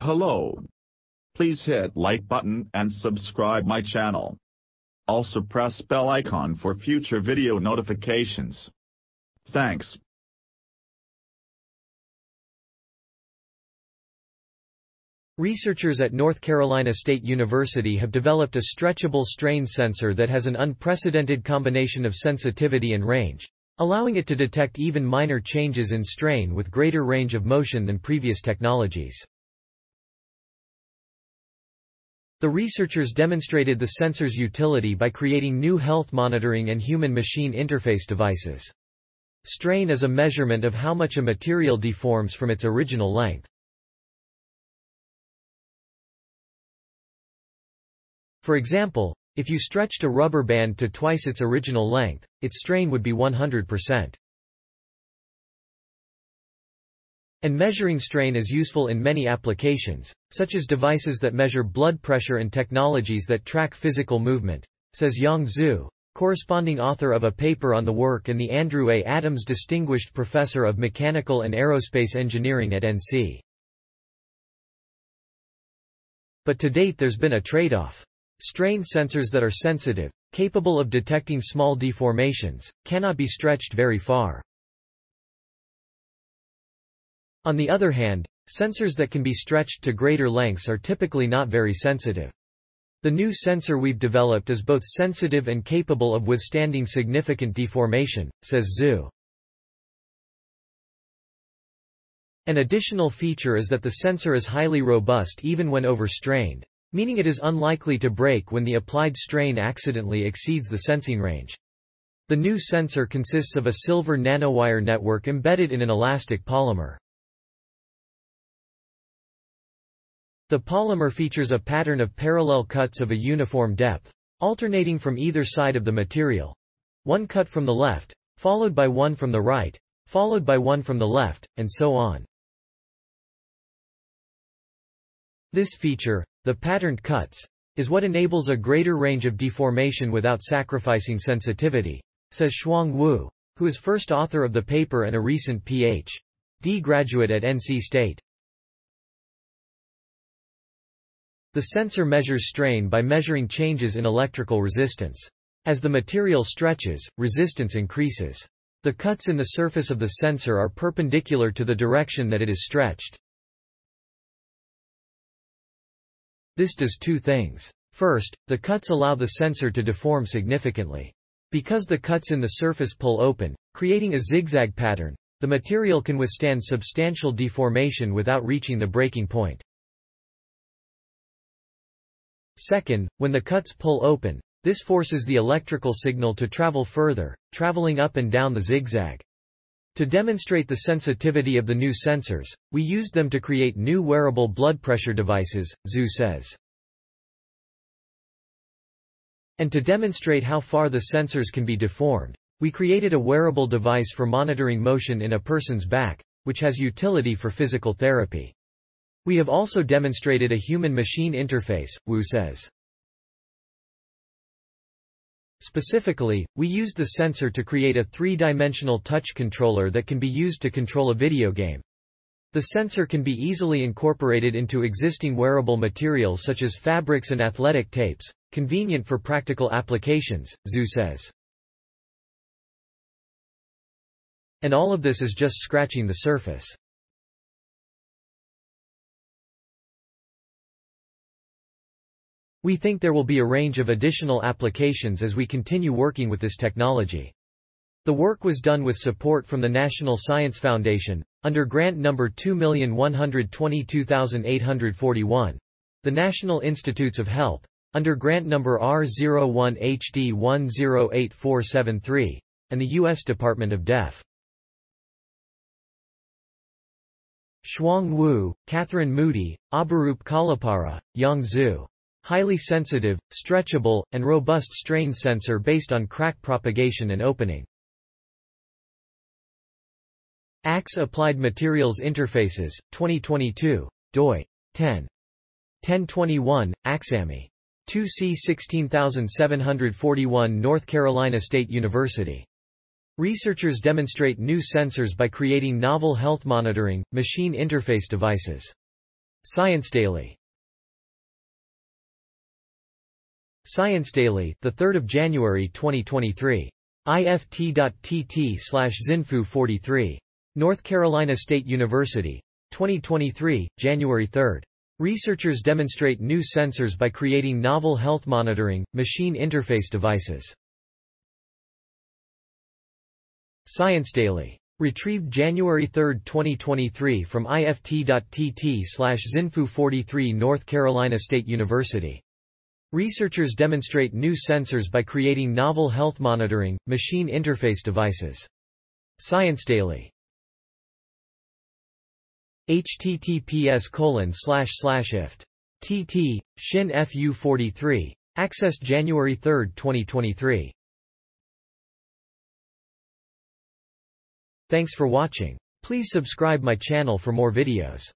Hello. Please hit like button and subscribe my channel. Also press bell icon for future video notifications. Thanks. Researchers at North Carolina State University have developed a stretchable strain sensor that has an unprecedented combination of sensitivity and range, allowing it to detect even minor changes in strain with greater range of motion than previous technologies. The researchers demonstrated the sensor's utility by creating new health monitoring and human-machine interface devices. Strain is a measurement of how much a material deforms from its original length. For example, if you stretched a rubber band to twice its original length, its strain would be 100%. And measuring strain is useful in many applications, such as devices that measure blood pressure and technologies that track physical movement, says Yong Zhu, corresponding author of a paper on the work and the Andrew A. Adams Distinguished Professor of Mechanical and Aerospace Engineering at NC. But to date there's been a trade-off. Strain sensors that are sensitive, capable of detecting small deformations, cannot be stretched very far. On the other hand, sensors that can be stretched to greater lengths are typically not very sensitive. The new sensor we've developed is both sensitive and capable of withstanding significant deformation, says Zhu. An additional feature is that the sensor is highly robust even when overstrained, meaning it is unlikely to break when the applied strain accidentally exceeds the sensing range. The new sensor consists of a silver nanowire network embedded in an elastic polymer. The polymer features a pattern of parallel cuts of a uniform depth, alternating from either side of the material. One cut from the left, followed by one from the right, followed by one from the left, and so on. This feature, the patterned cuts, is what enables a greater range of deformation without sacrificing sensitivity, says Yong Zhu, who is first author of the paper and a recent Ph.D. graduate at NC State. The sensor measures strain by measuring changes in electrical resistance. As the material stretches, resistance increases. The cuts in the surface of the sensor are perpendicular to the direction that it is stretched. This does two things. First, the cuts allow the sensor to deform significantly. Because the cuts in the surface pull open, creating a zigzag pattern, the material can withstand substantial deformation without reaching the breaking point. Second, when the cuts pull open, this forces the electrical signal to travel further, traveling up and down the zigzag. To demonstrate the sensitivity of the new sensors, we used them to create new wearable blood pressure devices, Zhu says. And to demonstrate how far the sensors can be deformed, we created a wearable device for monitoring motion in a person's back, which has utility for physical therapy. We have also demonstrated a human-machine interface, Wu says. Specifically, we used the sensor to create a three-dimensional touch controller that can be used to control a video game. The sensor can be easily incorporated into existing wearable materials such as fabrics and athletic tapes, convenient for practical applications, Zhu says. And all of this is just scratching the surface. We think there will be a range of additional applications as we continue working with this technology. The work was done with support from the National Science Foundation, under grant number 2,122,841, the National Institutes of Health, under grant number R01HD108473, and the U.S. Department of Def. Yong Zhu, Catherine Moody, Abarup Kalapara, Yong Zhu. Highly sensitive, stretchable, and robust strain sensor based on crack propagation and opening. AXE Applied Materials Interfaces, 2022, doi. 10.1021, AXAMI. 2C 16741 North Carolina State University. Researchers demonstrate new sensors by creating novel health monitoring, machine interface devices. Science Daily. Science Daily, the 3rd of January 2023. ift.tt/zinfu43. North Carolina State University. 2023, January 3. Researchers demonstrate new sensors by creating novel health monitoring, machine interface devices. Science Daily. Retrieved January 3, 2023 from ift.tt/zinfu43 North Carolina State University. Researchers demonstrate new sensors by creating novel health monitoring, machine interface devices. Science Daily. https://ift. Shin FU43. Accessed January 3, 2023. Thanks for watching. Please subscribe my channel for more videos.